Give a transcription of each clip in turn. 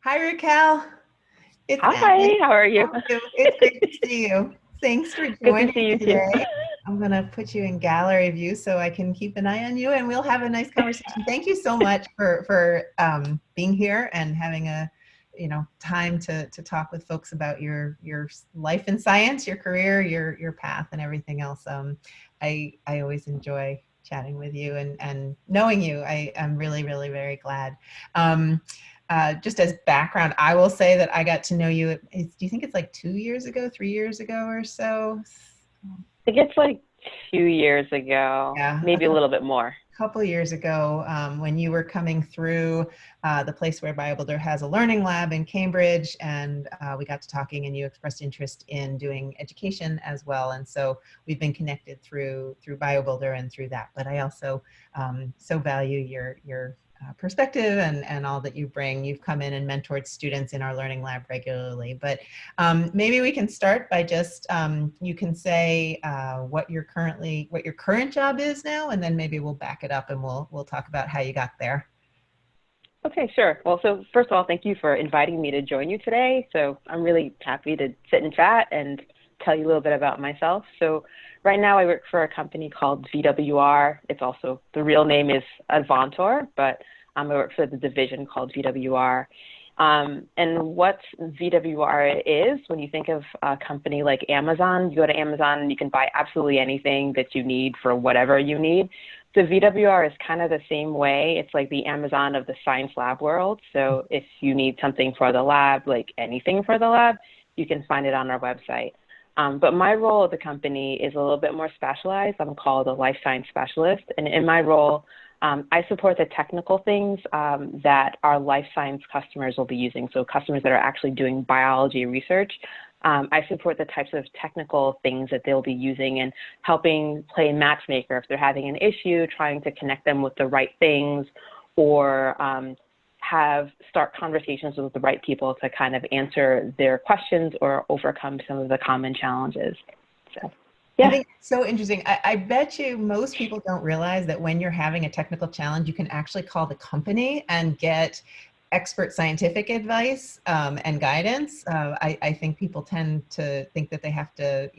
Hi, Raquel. It's Hi, Abby. how are you? How are you? It's great to see you. Thanks for Good to joining see you too. today. I'm going to put you in gallery view so I can keep an eye on you and we'll have a nice conversation. Thank you so much for being here and having a time to talk with folks about your life in science, your career, your path, and everything else. I always enjoy chatting with you and knowing you. I'm really, really very glad. Um, just as background, I will say that I got to know you. Do you think it's like 2 years ago, 3 years ago or so? I think it's like 2 years ago, Yeah, maybe a little bit more. couple years ago when you were coming through the place where BioBuilder has a learning lab in Cambridge, and we got to talking, and you expressed interest in doing education as well. And so we've been connected through BioBuilder and through that. But I also so value your perspective and all that you bring. You've come in and mentored students in our learning lab regularly. But maybe we can start by just you can say what your current job is now, and then maybe we'll back it up and we'll talk about how you got there. Okay, sure. Well, so first of all, thank you for inviting me to join you today. So I'm really happy to sit and chat and tell you a little bit about myself. So right now I work for a company called VWR. It's also, the real name is Avantor, but I work for the division called VWR. And what VWR is, when you think of a company like Amazon, you go to Amazon and you can buy absolutely anything that you need for whatever you need. So VWR is kind of the same way. It's like the Amazon of the science lab world. So if you need something for the lab, like anything for the lab, you can find it on our website. But my role at the company is a little bit more specialized. I'm called a life science specialist. And in my role, I support the technical things that our life science customers will be using. So customers that are actually doing biology research. I support the types of technical things that they'll be using and helping play matchmaker if they're having an issue, trying to connect them with the right things, or start conversations with the right people to kind of answer their questions or overcome some of the common challenges. So, I yeah. think it's so interesting. I bet you most people don't realize that when you're having a technical challenge, you can actually call the company and get expert scientific advice and guidance. I think people tend to think that they have to,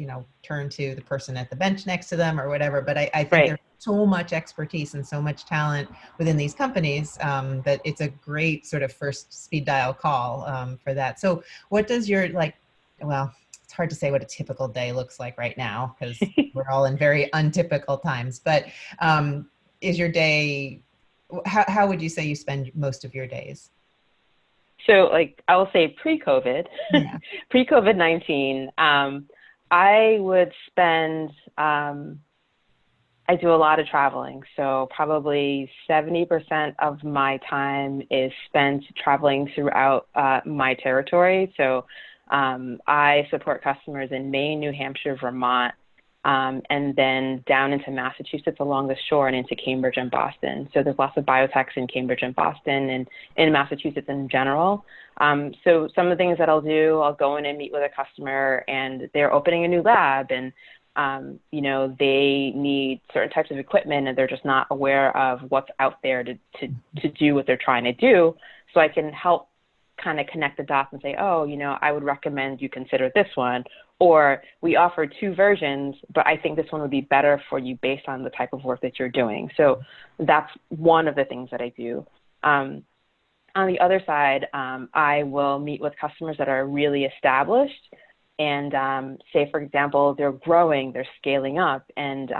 turn to the person at the bench next to them or whatever. But I think Right. there's so much expertise and so much talent within these companies that it's a great sort of first speed dial call for that. So what does your well, it's hard to say what a typical day looks like right now because we're all in very untypical times. But is your day? How would you say you spend most of your days? So, like, I will say pre-COVID, Yeah. pre-COVID-19, I would spend, I do a lot of traveling. So probably 70% of my time is spent traveling throughout my territory. So I support customers in Maine, New Hampshire, Vermont, and then down into Massachusetts along the shore and into Cambridge and Boston. So there's lots of biotechs in Cambridge and Boston and in Massachusetts in general. So some of the things that I'll do, I'll go in and meet with a customer and they're opening a new lab and they need certain types of equipment and they're just not aware of what's out there to do what they're trying to do. So I can help kind of connect the dots and say, oh, I would recommend you consider this one. Or we offer two versions, but I think this one would be better for you based on the type of work that you're doing. So that's one of the things that I do. On the other side, I will meet with customers that are really established and say, for example, they're growing, they're scaling up, and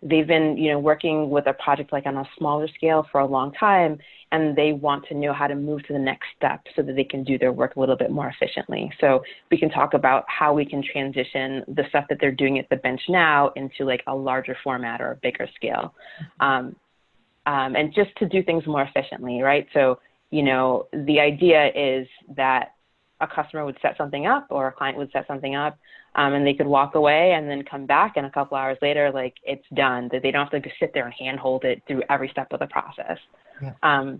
they've been, working with a project like on a smaller scale for a long time, and they want to know how to move to the next step so that they can do their work a little bit more efficiently. So we can talk about how we can transition the stuff that they're doing at the bench now into like a larger format or a bigger scale. And just to do things more efficiently, right? So, the idea is that a customer would set something up or a client would set something up and they could walk away and then come back and a couple hours later, like it's done, that they don't have to sit there and handhold it through every step of the process. Yeah.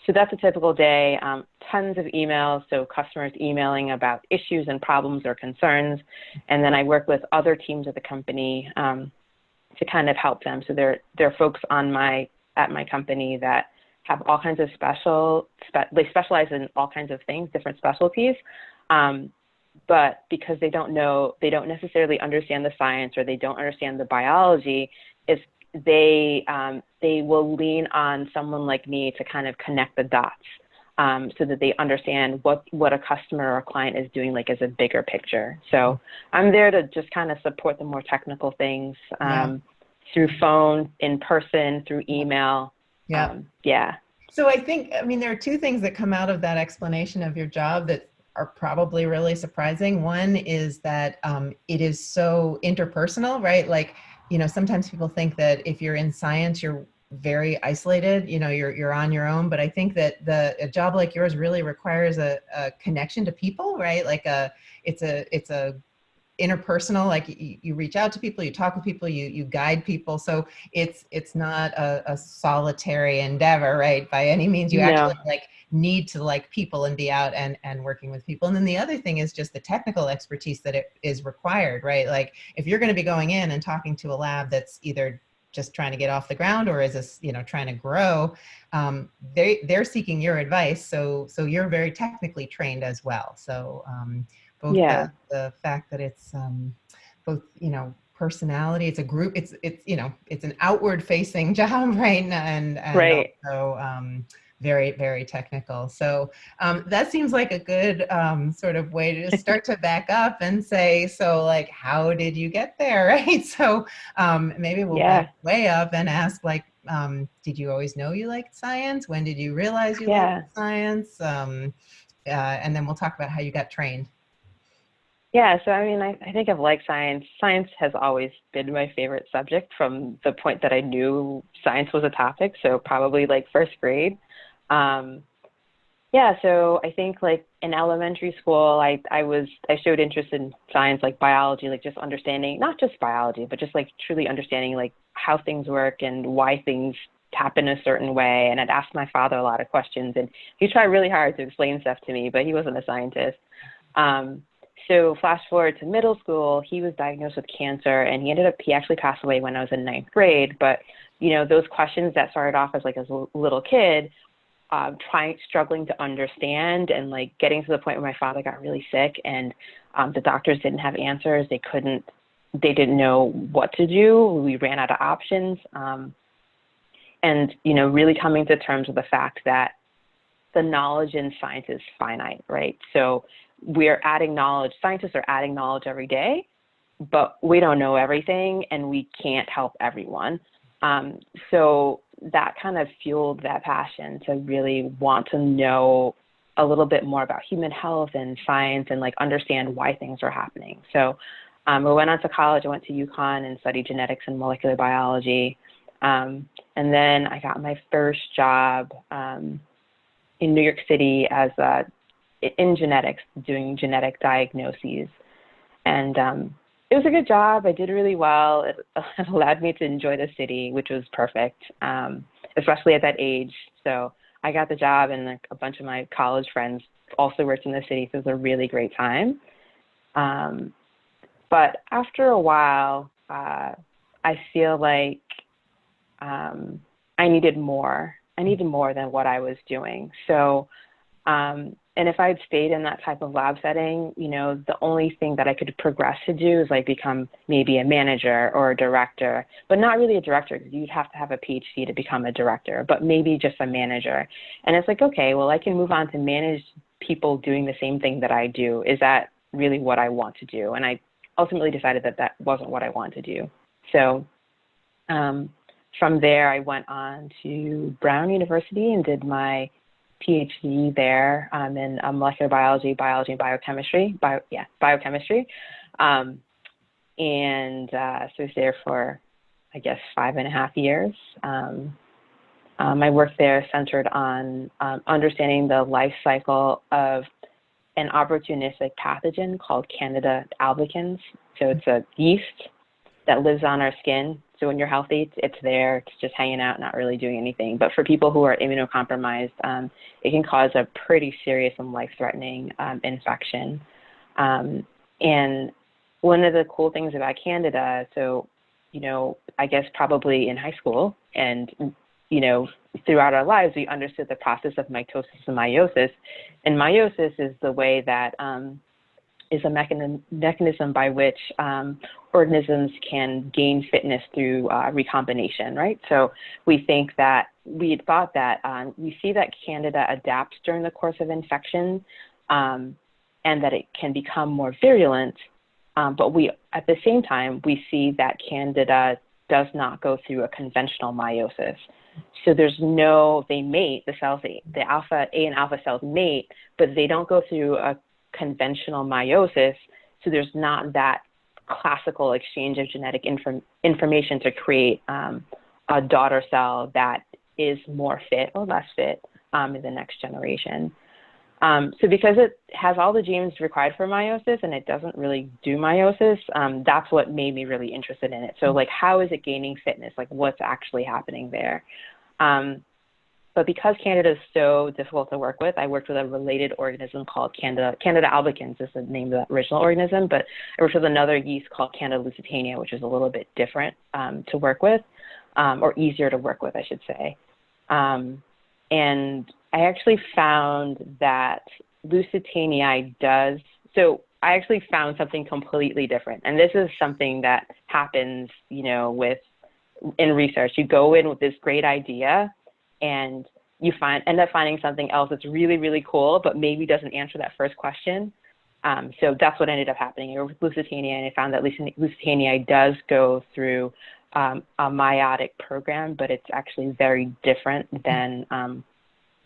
So that's a typical day, tons of emails, so customers emailing about issues and problems or concerns. And then I work with other teams at the company to kind of help them. So there are folks at my company that have all kinds of they specialize in all kinds of things, different specialties. But because they don't necessarily understand the science, or they don't understand the biology, they will lean on someone like me to kind of connect the dots, so that they understand what a customer or a client is doing, like as a bigger picture. So I'm there to just kind of support the more technical things, through phone, in person, through email. So I mean, there are two things that come out of that explanation of your job that are probably really surprising. One is that it is so interpersonal, right? Like, sometimes people think that if you're in science, you're very isolated, you're on your own. But I think that a job like yours really requires a connection to people, right? Like it's a interpersonal, like you reach out to people, you talk with people, you guide people. So it's not a solitary endeavor, right? By any means. You actually need to like people and be out and working with people. And then the other thing is just the technical expertise that it is required, right? Like if you're going to be going in and talking to a lab that's either just trying to get off the ground or is this, trying to grow, they're seeking your advice. So you're very technically trained as well. So both the fact that it's both, personality, it's a group, it's an outward facing job, right? And also very, very technical. So that seems like a good sort of way to start to back up and say, so like, how did you get there, right? So maybe we'll back way up and ask, like, did you always know you liked science? When did you realize you liked science? And then we'll talk about how you got trained. Yeah, so I mean, I think I've liked science. Science has always been my favorite subject from the point that I knew science was a topic, so probably like first grade. So I think like in elementary school, I showed interest in science, like biology, like just understanding, not just biology, but just like truly understanding like how things work and why things happen a certain way. And I'd ask my father a lot of questions, and he tried really hard to explain stuff to me, but he wasn't a scientist. So flash forward to middle school, he was diagnosed with cancer, and he actually passed away when I was in 9th grade. But, those questions that started off as like a little kid, struggling to understand, and like getting to the point where my father got really sick, and the doctors didn't have answers. They didn't know what to do. We ran out of options. And, really coming to terms with the fact that the knowledge in science is finite, right? So we're adding knowledge, scientists are adding knowledge every day, but we don't know everything, and we can't help everyone. So that kind of fueled that passion to really want to know a little bit more about human health and science, and like understand why things are happening. So I went on to college. I went to UConn and studied genetics and molecular biology. And then I got my first job in New York City as in genetics, doing genetic diagnoses. And it was a good job. I did really well. It allowed me to enjoy the city, which was perfect, especially at that age. So I got the job, and like a bunch of my college friends also worked in the city, so it was a really great time. But after a while, I feel like I needed more. I needed more than what I was doing. So, and if I had stayed in that type of lab setting, the only thing that I could progress to do is like become maybe a manager or a director, but not really a director, because you'd have to have a PhD to become a director, but maybe just a manager. And it's like, okay, well, I can move on to manage people doing the same thing that I do. Is that really what I want to do? And I ultimately decided that that wasn't what I wanted to do. So from there, I went on to Brown University and did my PhD there in molecular biology, and biochemistry, biochemistry. And so I was there for, I guess, 5.5 years. My work there centered on understanding the life cycle of an opportunistic pathogen called Candida albicans. So it's a yeast that lives on our skin. So when you're healthy, it's there, it's just hanging out, not really doing anything. But for people who are immunocompromised, it can cause a pretty serious and life-threatening infection. And one of the cool things about Candida, so, I guess probably in high school and throughout our lives, we understood the process of mitosis and meiosis. And meiosis is the way that is a mechanism by which organisms can gain fitness through recombination, right? So we had thought that we see that Candida adapts during the course of infection, and that it can become more virulent, but at the same time, we see that Candida does not go through a conventional meiosis. So they mate, the cells, the alpha, A and alpha cells mate, but they don't go through a conventional meiosis, so there's not that classical exchange of genetic information to create a daughter cell that is more fit or less fit in the next generation. So because it has all the genes required for meiosis and it doesn't really do meiosis, that's what made me really interested in it. So like, how is it gaining fitness? Like, what's actually happening there? But because Candida is so difficult to work with, I worked with a related organism called Candida albicans is the name of the original organism, but I worked with another yeast called Candida lusitaniae, which is a little bit different to work with, or easier to work with, I should say. And I actually found that lusitaniae so I actually found something completely different. And this is something that happens, in research. You go in with this great idea and you end up finding something else that's really, really cool, but maybe doesn't answer that first question. So that's what ended up happening with Lusitania, and I found that Lusitania does go through a meiotic program, but it's actually very different than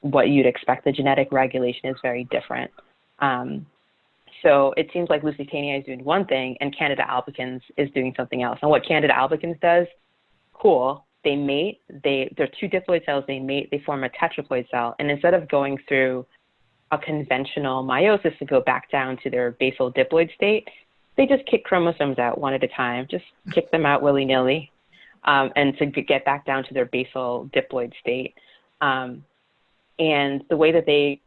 what you'd expect. The genetic regulation is very different. So it seems like Lusitania is doing one thing and Candida albicans is doing something else. And what Candida albicans does, cool, they mate, they're two diploid cells, they mate, they form a tetraploid cell, and instead of going through a conventional meiosis to go back down to their basal diploid state, they just kick chromosomes out one at a time, just kick them out willy-nilly, and to get back down to their basal diploid state. And the way that they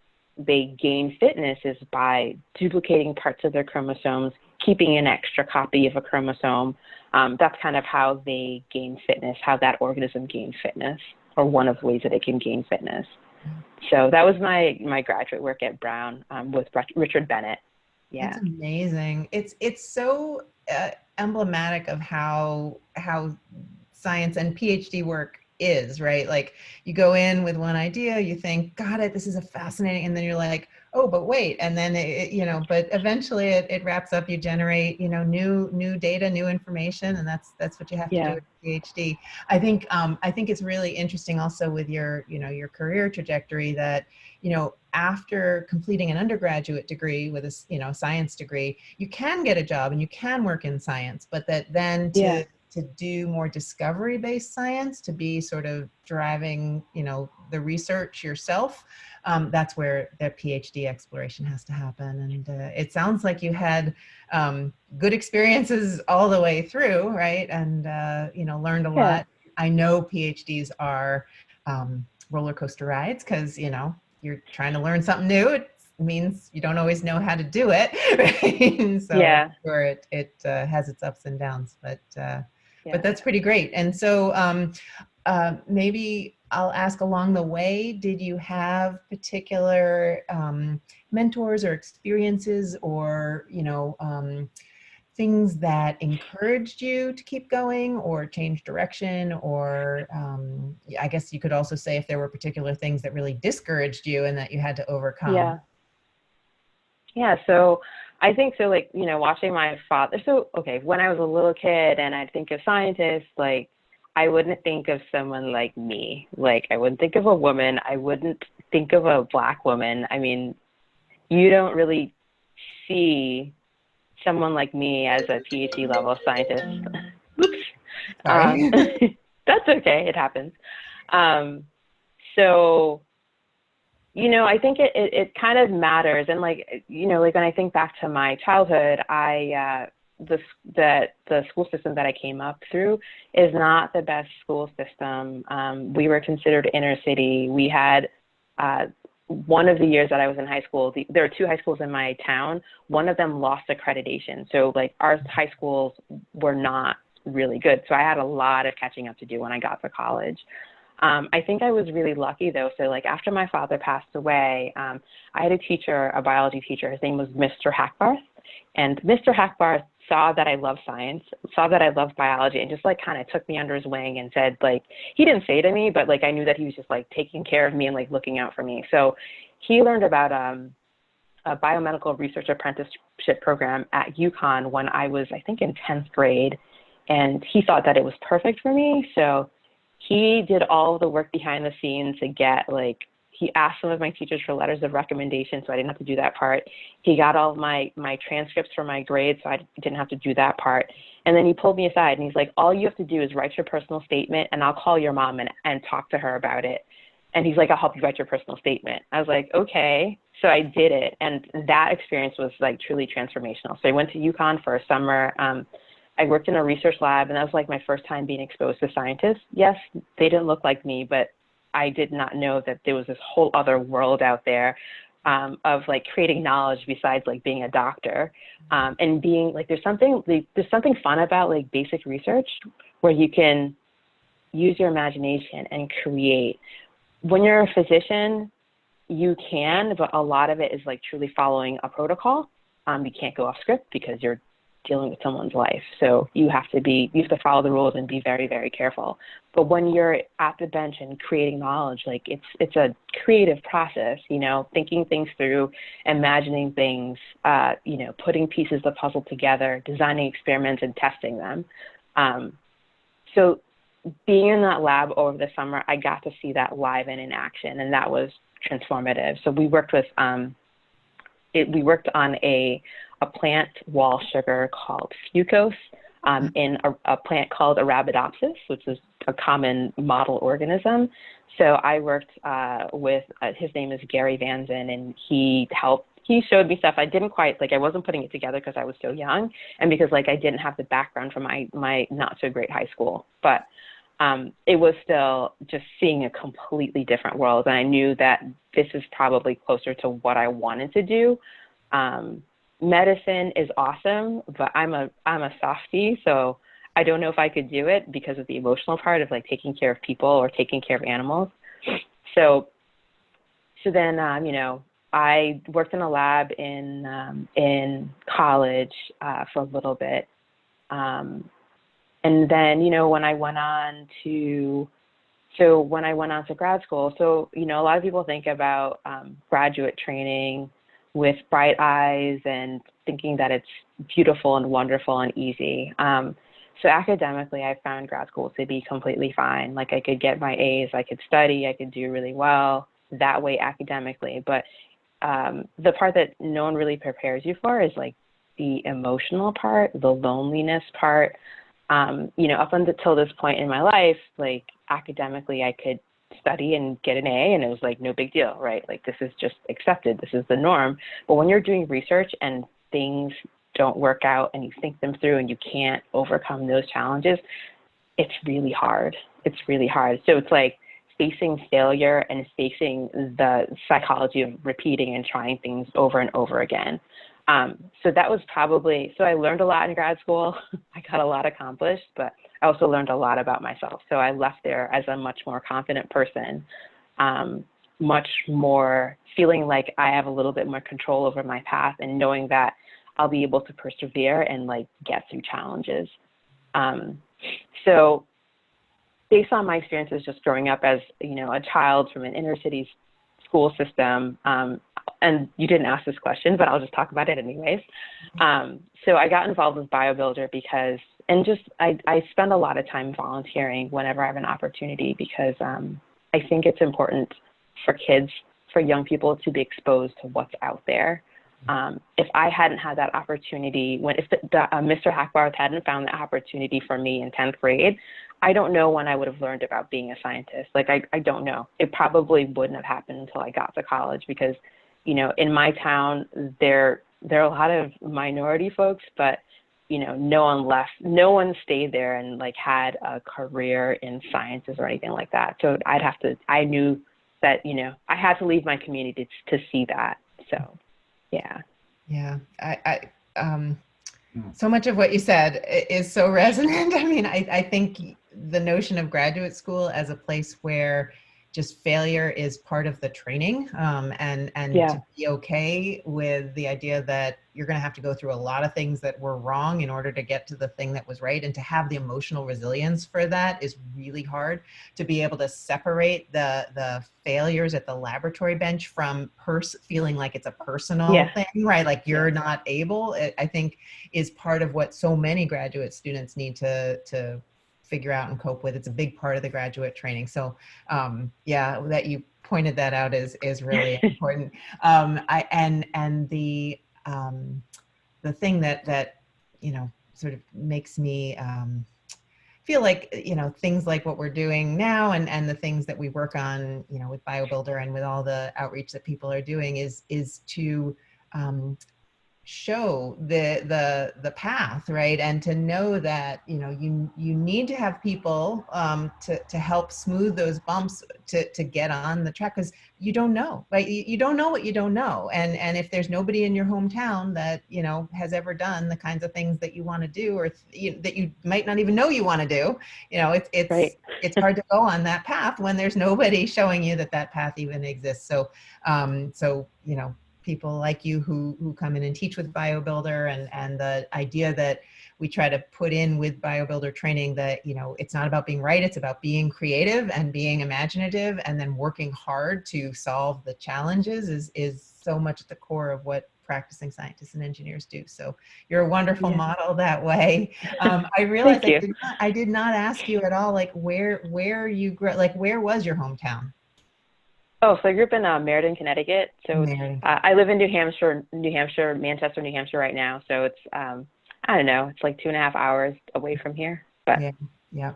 gain fitness is by duplicating parts of their chromosomes, keeping an extra copy of a chromosome. That's kind of how they gain fitness, how that organism gains fitness, or one of the ways that it can gain fitness. So that was my graduate work at Brown with Richard Bennett. Yeah, that's amazing. It's so emblematic of how science and PhD work is, right? Like, you go in with one idea, you think, got it, this is a fascinating, and then you're like, oh, but wait, and then but eventually it wraps up. You generate, new data, new information, and that's what you have to do with a PhD. I think it's really interesting also with your career trajectory that, after completing an undergraduate degree with a science degree, you can get a job and you can work in science, but that then to do more discovery-based science, to be sort of driving, the research yourself, that's where the PhD exploration has to happen. And it sounds like you had good experiences all the way through, right? And, learned a lot. I know PhDs are roller coaster rides because, you're trying to learn something new. It means you don't always know how to do it, right? And so I'm sure it has its ups and downs, but that's pretty great. And so maybe I'll ask, along the way, did you have particular mentors or experiences or, things that encouraged you to keep going or change direction? Or I guess you could also say if there were particular things that really discouraged you and that you had to overcome. Yeah, so I think so, like, watching my father. So, okay, when I was a little kid and I'd think of scientists, like, I wouldn't think of someone like me. Like, I wouldn't think of a woman. I wouldn't think of a Black woman. I mean, you don't really see someone like me as a PhD level scientist. Oops. That's okay. It happens. So, I think it kind of matters. And like when I think back to my childhood, the school system that I came up through is not the best school system. We were considered inner city. We had one of the years that I was in high school, there are two high schools in my town. One of them lost accreditation. So like our high schools were not really good. So I had a lot of catching up to do when I got to college. I think I was really lucky though. So like after my father passed away, I had a teacher, a biology teacher. His name was Mr. Hackbarth. And Mr. Hackbarth saw that I loved science, saw that I loved biology, and just like kind of took me under his wing and said, like, he didn't say to me, but like I knew that he was just like taking care of me and like looking out for me. So he learned about a biomedical research apprenticeship program at UConn when I was, I think, in 10th grade. And he thought that it was perfect for me. So he did all of the work behind the scenes to get, like, he asked some of my teachers for letters of recommendation, so I didn't have to do that part. He got all of my transcripts for my grades, so I didn't have to do that part. And then he pulled me aside, and he's like, all you have to do is write your personal statement, and I'll call your mom and talk to her about it. And he's like, I'll help you write your personal statement. I was like, okay. So I did it, and that experience was, like, truly transformational. So I went to UConn for a summer. I worked in a research lab, and that was, like, my first time being exposed to scientists. Yes, they didn't look like me, but I did not know that there was this whole other world out there of like creating knowledge besides like being a doctor, and being like, there's something fun about like basic research where you can use your imagination and create. When you're a physician, you can, but a lot of it is like truly following a protocol. You can't go off script because you're dealing with someone's life. So you have to follow the rules and be very, very careful. But when you're at the bench and creating knowledge, like it's a creative process, you know, thinking things through, imagining things, you know, putting pieces of the puzzle together, designing experiments and testing them. So being in that lab over the summer, I got to see that live and in action, and that was transformative. So we worked with, we worked on a plant wall sugar called fucose in a plant called Arabidopsis, which is a common model organism. So I worked with, his name is Gary Vanzen, and he showed me stuff I didn't quite, like I wasn't putting it together because I was so young and because like I didn't have the background from my not so great high school. But it was still just seeing a completely different world. And I knew that this is probably closer to what I wanted to do. Medicine is awesome, but I'm a softie, so I don't know if I could do it because of the emotional part of like taking care of people or taking care of animals. So then, you know, I worked in a lab in college for a little bit. And then, you know, when I went on to grad school, so, you know, a lot of people think about graduate training with bright eyes and thinking that it's beautiful and wonderful and easy. So academically, I found grad school to be completely fine. Like I could get my A's, I could study, I could do really well that way academically. But the part that no one really prepares you for is like the emotional part, the loneliness part. You know, up until this point in my life, like academically, I could study and get an A, and it was like no big deal, right? Like this is just accepted, this is the norm. But when you're doing research and things don't work out and you think them through and you can't overcome those challenges, it's really hard. It's really hard. So it's like facing failure and facing the psychology of repeating and trying things over and over again. So that was probably, so I learned a lot in grad school. I got a lot accomplished, but I also learned a lot about myself. So I left there as a much more confident person, much more feeling like I have a little bit more control over my path and knowing that I'll be able to persevere and like get through challenges. So based on my experiences just growing up as, you know, a child from an inner city school system, and you didn't ask this question, but I'll just talk about it anyways. So I got involved with BioBuilder because, and just I spend a lot of time volunteering whenever I have an opportunity because I think it's important for kids, for young people to be exposed to what's out there. If I hadn't had that opportunity, if Mr. Hackbarth hadn't found the opportunity for me in 10th grade, I don't know when I would have learned about being a scientist. Like, I don't know. It probably wouldn't have happened until I got to college because, you know, in my town, there are a lot of minority folks, but, you know, no one stayed there and like had a career in sciences or anything like that. So I knew that, you know, I had to leave my community to see that. So, yeah. Yeah. So much of what you said is so resonant. I mean, I think the notion of graduate school as a place where just failure is part of the training, and Yeah. to be okay with the idea that you're going to have to go through a lot of things that were wrong in order to get to the thing that was right, and to have the emotional resilience for that is really hard. To be able to separate the failures at the laboratory bench from feeling like it's a personal thing, right? Like you're not able, I think is part of what so many graduate students need to figure out and cope with. It's a big part of the graduate training. So yeah, that you pointed that out is really important. And the thing that you know sort of makes me feel like, you know, things like what we're doing now and the things that we work on, you know, with BioBuilder and with all the outreach that people are doing is to show the path, right? And to know that, you know, you need to have people to help smooth those bumps to get on the track, because you don't know, right? You don't know what you don't know. And if there's nobody in your hometown that, you know, has ever done the kinds of things that you want to do, or that you might not even know you want to do, you know, it's hard to go on that path when there's nobody showing you that that path even exists. So you know, people like you who come in and teach with BioBuilder, and the idea that we try to put in with BioBuilder training that, you know, it's not about being right, it's about being creative and being imaginative and then working hard to solve the challenges is so much at the core of what practicing scientists and engineers do. So you're a wonderful model that way. I realized I did not ask you at all, like where you grew, like where was your hometown? Oh, so I grew up in Meriden, Connecticut. So I live in New Hampshire, Manchester, New Hampshire right now. So it's, I don't know, it's like 2.5 hours away from here. But yeah.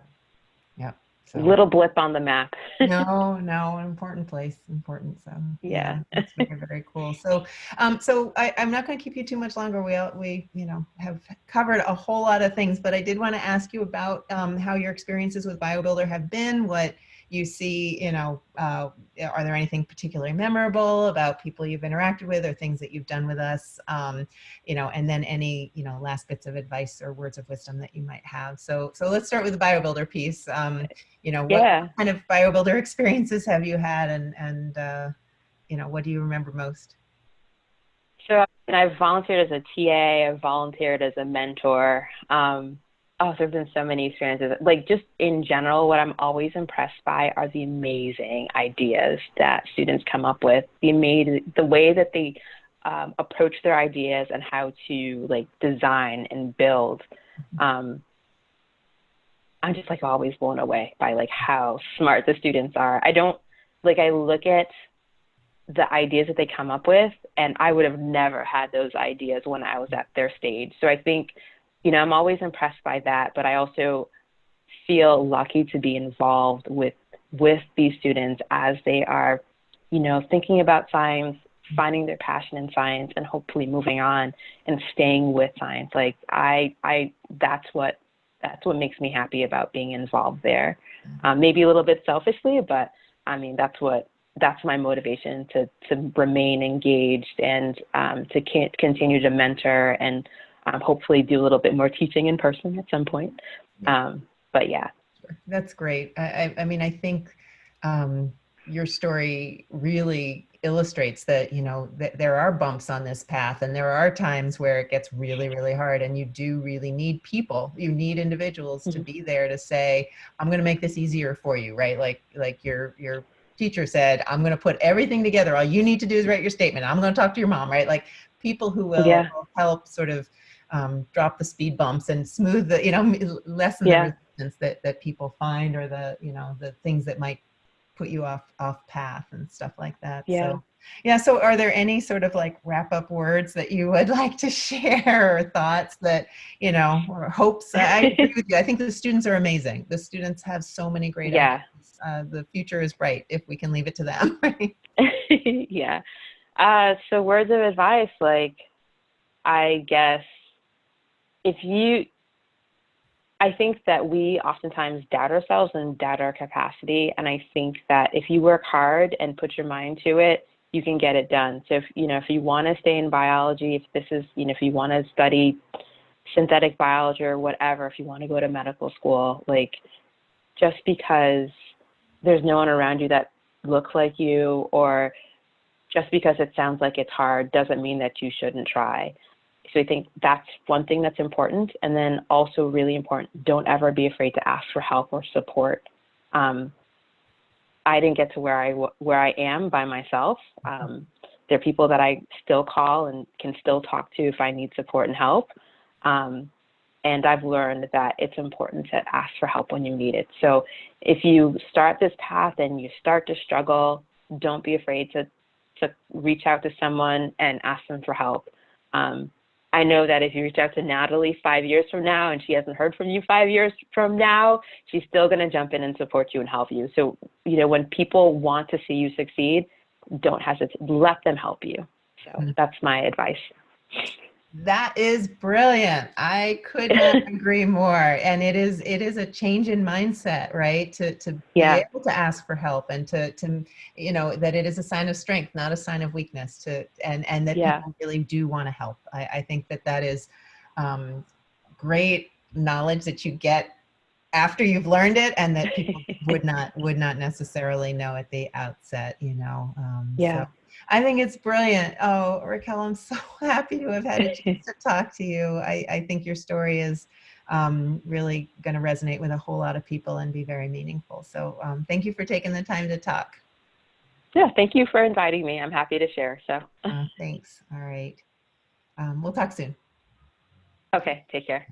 So, little blip on the map. no, important place, important. So yeah, that's very, very cool. So, so I'm not going to keep you too much longer. We you know have covered a whole lot of things, but I did want to ask you about how your experiences with BioBuilder have been. What you see, you know, are there anything particularly memorable about people you've interacted with or things that you've done with us, you know, and then any, you know, last bits of advice or words of wisdom that you might have. So let's start with the BioBuilder piece. You know, what kind of BioBuilder experiences have you had, and you know, what do you remember most? So I've volunteered as a TA, I've volunteered as a mentor. Oh, there have been so many experiences. Like just in general, what I'm always impressed by are the amazing ideas that students come up with, the way that they approach their ideas and how to like design and build. I'm just like always blown away by like how smart the students are. I look at the ideas that they come up with, and I would have never had those ideas when I was at their stage. So I think, you know, I'm always impressed by that, but I also feel lucky to be involved with these students as they are, you know, thinking about science, finding their passion in science, and hopefully moving on and staying with science. Like that's what makes me happy about being involved there. Maybe a little bit selfishly, but I mean, that's my motivation to remain engaged and to continue to mentor and hopefully do a little bit more teaching in person at some point. But yeah. That's great. I mean, I think your story really illustrates that, you know, that there are bumps on this path, and there are times where it gets really, really hard, and you do really need people. You need individuals to be there to say, I'm going to make this easier for you, right? Like your teacher said, I'm going to put everything together. All you need to do is write your statement. I'm going to talk to your mom, right? Like people who will help sort of drop the speed bumps and smooth the, you know, lessen the resistance that people find, or the, you know, the things that might put you off path and stuff like that. So yeah. So are there any sort of like wrap up words that you would like to share, or thoughts that, you know, or hopes? I agree with you. I think the students are amazing. The students have so many great ideas. The future is bright if we can leave it to them. Yeah. So words of advice, like, I guess I think that we oftentimes doubt ourselves and doubt our capacity. And I think that if you work hard and put your mind to it, you can get it done. So if you want to stay in biology, if you want to study synthetic biology or whatever, if you want to go to medical school, like just because there's no one around you that looks like you, or just because it sounds like it's hard doesn't mean that you shouldn't try. So I think that's one thing that's important. And then also really important, don't ever be afraid to ask for help or support. I didn't get to where I am by myself. There are people that I still call and can still talk to if I need support and help. And I've learned that it's important to ask for help when you need it. So if you start this path and you start to struggle, don't be afraid to reach out to someone and ask them for help. I know that if you reach out to Natalie 5 years from now and she hasn't heard from you 5 years from now, she's still going to jump in and support you and help you. So, you know, when people want to see you succeed, don't hesitate. Let them help you. So that's my advice. That is brilliant. I could not agree more. And it is a change in mindset, right? To be able to ask for help, and to you know, that it is a sign of strength, not a sign of weakness, and that people really do want to help. I think that is great knowledge that you get after you've learned it, and that people would not necessarily know at the outset, you know. So I think it's brilliant. Oh, Racquel, I'm so happy to have had a chance to talk to you. I think your story is really going to resonate with a whole lot of people and be very meaningful. So thank you for taking the time to talk. Yeah, thank you for inviting me. I'm happy to share. So thanks. All right. We'll talk soon. Okay, take care.